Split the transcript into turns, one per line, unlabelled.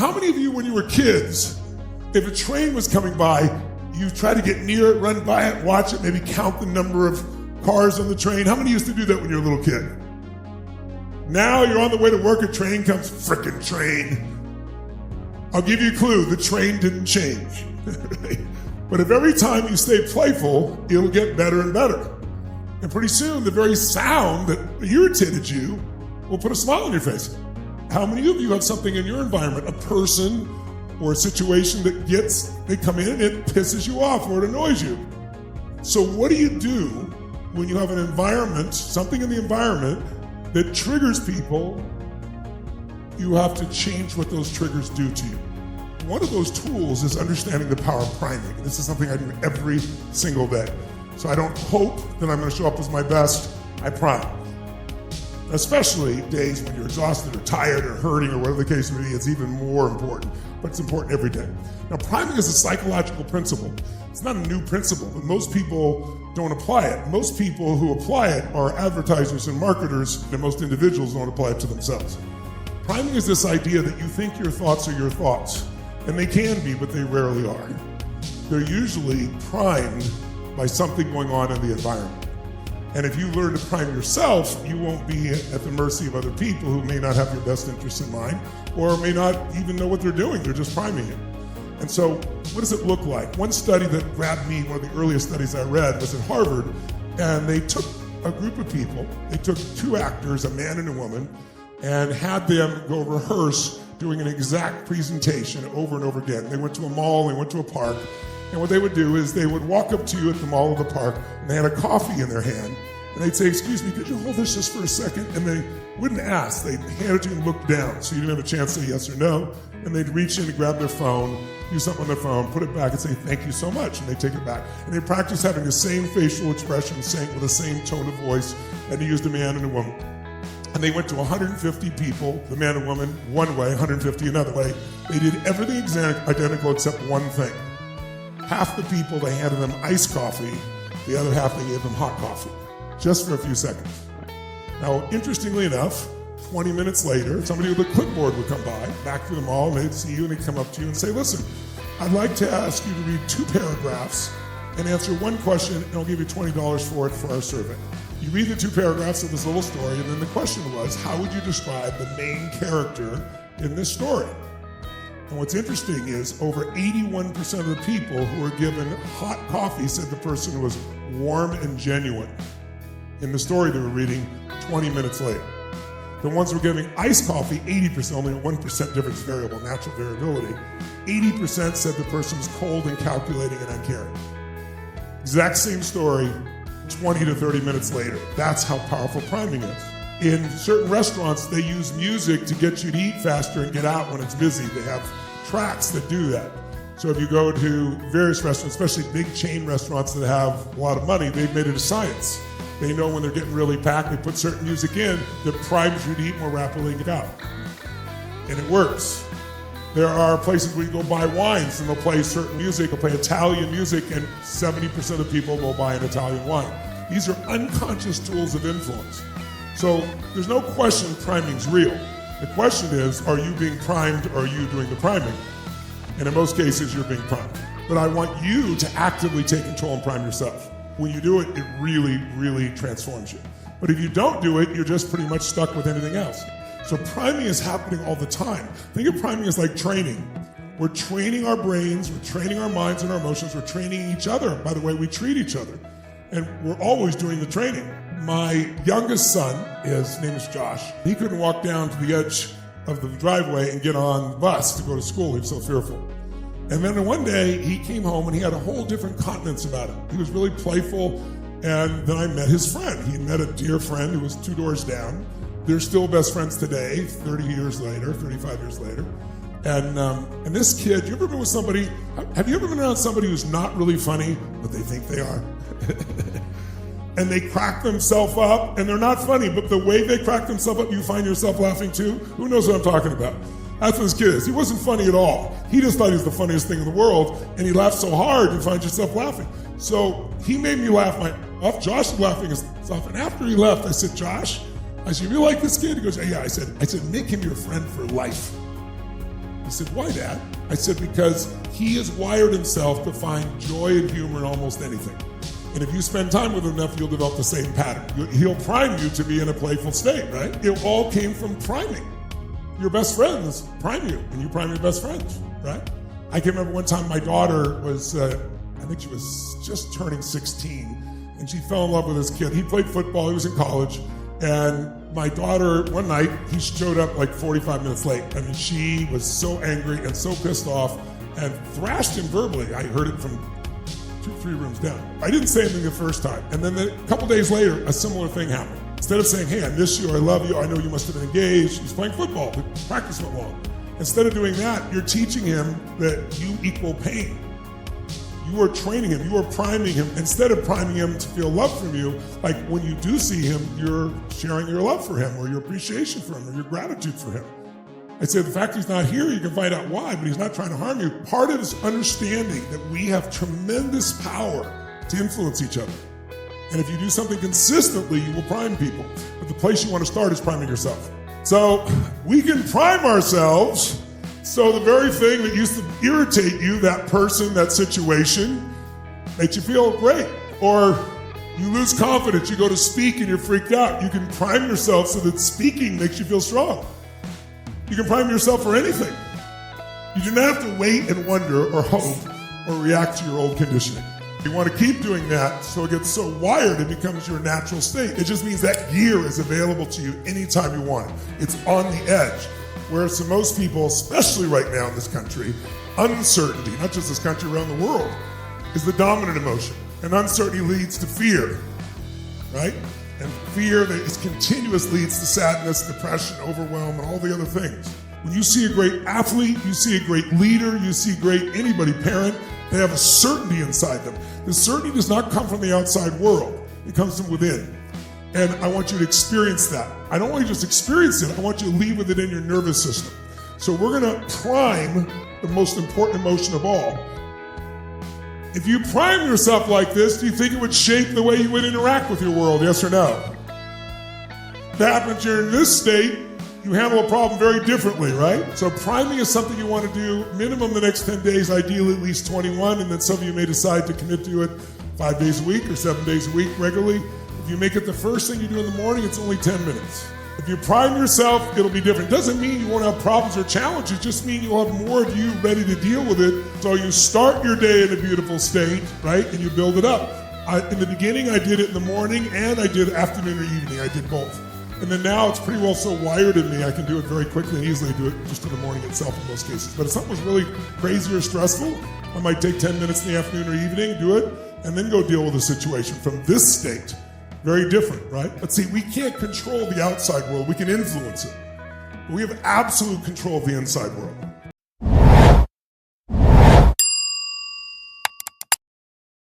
how many of you, when you were kids, if a train was coming by, you try to get near it, run by it, watch it, maybe count the number of cars on the train? How many used to do that when you were a little kid? Now you're on the way to work, a train comes, frickin' train. I'll give you a clue, the train didn't change. But if every time you stay playful, it'll get better and better. And pretty soon, the very sound that irritated you will put a smile on your face. How many of you have something in your environment, a person or a situation that they come in and it pisses you off or it annoys you? So what do you do when you have an environment, something in the environment that triggers people? You have to change what those triggers do to you. One of those tools is understanding the power of priming. This is something I do every single day. So I don't hope that I'm going to show up as my best. I prime. Especially days when you're exhausted or tired or hurting or whatever the case may be, it's even more important. But it's important every day. Now, priming is a psychological principle. It's not a new principle, but most people don't apply it. Most people who apply it are advertisers and marketers, and most individuals don't apply it to themselves. Priming is this idea that you think your thoughts are your thoughts. And they can be, but they rarely are. They're usually primed by something going on in the environment. And if you learn to prime yourself, you won't be at the mercy of other people who may not have your best interests in mind or may not even know what they're doing. They're just priming you. And so what does it look like? One study that grabbed me, one of the earliest studies I read, was at Harvard, and they took a group of people, they took two actors, a man and a woman, and had them go rehearse doing an exact presentation over and over again. They went to a mall, they went to a park, and what they would do is they would walk up to you at the mall or the park, and they had a coffee in their hand, and they'd say, "Excuse me, could you hold this just for a second?" And they wouldn't ask, they'd hand it to you and look down, so you didn't have a chance to say yes or no, and they'd reach in and grab their phone, do something on their phone, put it back and say, "Thank you so much," and they take it back. And they practice having the same facial expression, saying with the same tone of voice, and they used a man and a woman. And they went to 150 people, the man and woman, one way, 150 another way. They did everything identical except one thing. Half the people, they handed them iced coffee. The other half, they gave them hot coffee, just for a few seconds. Now, interestingly enough, 20 minutes later, somebody with a clipboard would come by, back to the mall, and they'd see you, and they'd come up to you and say, "Listen, I'd like to ask you to read 2 paragraphs and answer one question, and I'll give you $20 for it for our survey." You read the 2 paragraphs of this little story, and then the question was, how would you describe the main character in this story? And what's interesting is over 81% of the people who were given hot coffee said the person was warm and genuine. In the story they were reading 20 minutes later. The ones who were giving iced coffee, 80%, only a 1% difference variable, natural variability. 80% said the person was cold and calculating and uncaring. Exact same story, 20 to 30 minutes later. That's how powerful priming is. In certain restaurants, they use music to get you to eat faster and get out when it's busy. They have tracks that do that. So if you go to various restaurants, especially big chain restaurants that have a lot of money, they've made it a science. They know when they're getting really packed, they put certain music in that primes you to eat more rapidly and get out. And it works. There are places where you go buy wines and they'll play certain music, they'll play Italian music, and 70% of people will buy an Italian wine. These are unconscious tools of influence. So there's no question priming's real. The question is, are you being primed or are you doing the priming? And in most cases, you're being primed. But I want you to actively take control and prime yourself. When you do it, it really, really transforms you. But if you don't do it, you're just pretty much stuck with anything else. So priming is happening all the time. Think of priming as like training. We're training our brains, we're training our minds and our emotions, we're training each other by the way we treat each other. And we're always doing the training. My youngest son, his name is Josh, he couldn't walk down to the edge of the driveway and get on the bus to go to school. He was so fearful. And then one day he came home and he had a whole different countenance about him. He was really playful. And then I met his friend. He met a dear friend who was 2 doors down. They're still best friends today, 30 years later, 35 years later. And this kid, you ever been with somebody, have you ever been around somebody who's not really funny, but they think they are? And they crack themselves up, and they're not funny, but the way they crack themselves up, you find yourself laughing too? Who knows what I'm talking about? That's what this kid is. He wasn't funny at all. He just thought he was the funniest thing in the world, and he laughed so hard, you find yourself laughing. So he made me laugh. Josh was laughing his off, and after he left, I said, "Josh," I said, "You really like this kid?" He goes, "Yeah." I said, "Make him your friend for life." He said, why, Dad? I said, because he has wired himself to find joy and humor in almost anything. And if you spend time with him enough, you'll develop the same pattern. He'll prime you to be in a playful state, right? It all came from priming. Your best friends prime you, and you prime your best friends, right? I can remember one time my daughter was, I think she was just turning 16, and she fell in love with this kid. He played football, he was in college, and my daughter, one night, he showed up like 45 minutes late. I mean, she was so angry and so pissed off and thrashed him verbally. I heard it from 2-3 rooms down. I didn't say anything the first time. And then a couple days later, a similar thing happened. Instead of saying, hey, I miss you, I love you, I know you must have been engaged, he's playing football, the practice went long. Instead of doing that, you're teaching him that you equal pain. You are training him, you are priming him. Instead of priming him to feel love from you, like when you do see him, you're sharing your love for him or your appreciation for him or your gratitude for him. I say the fact he's not here, you can find out why, but he's not trying to harm you. Part of his understanding that we have tremendous power to influence each other. And if you do something consistently, you will prime people. But the place you want to start is priming yourself. So we can prime ourselves so the very thing that used to irritate you, that person, that situation, makes you feel great. Or you lose confidence, you go to speak and you're freaked out. You can prime yourself so that speaking makes you feel strong. You can prime yourself for anything. You do not have to wait and wonder or hope or react to your old conditioning. You want to keep doing that so it gets so wired it becomes your natural state. It just means that gear is available to you anytime you want it. It's on the edge. Whereas to most people, especially right now in this country, uncertainty, not just this country, around the world, is the dominant emotion. And uncertainty leads to fear, right? And fear that is continuous leads to sadness, depression, overwhelm, and all the other things. When you see a great athlete, you see a great leader, you see anybody, parent, they have a certainty inside them. The certainty does not come from the outside world. It comes from within. And I want you to experience that. I don't want you to just experience it. I want you to leave with it in your nervous system. So we're going to prime the most important emotion of all. If you prime yourself like this, do you think it would shape the way you would interact with your world? Yes or no? That happens you're in this state, you handle a problem very differently, right? So priming is something you want to do minimum the next 10 days, ideally at least 21, and then some of you may decide to commit to it 5 days a week or 7 days a week regularly. If you make it the first thing you do in the morning, it's only 10 minutes. If you prime yourself, it'll be different. Doesn't mean you won't have problems or challenges, just mean you'll have more of you ready to deal with it. So you start your day in a beautiful state, right? And you build it up. In the beginning, I did it in the morning and I did afternoon or evening. I did both. And then now it's pretty well so wired in me, I can do it very quickly and easily do it just in the morning itself in most cases. But if something was really crazy or stressful, I might take 10 minutes in the afternoon or evening, do it, and then go deal with the situation from this state. Very different, right? But see, we can't control the outside world. We can influence it. But we have absolute control of the inside world.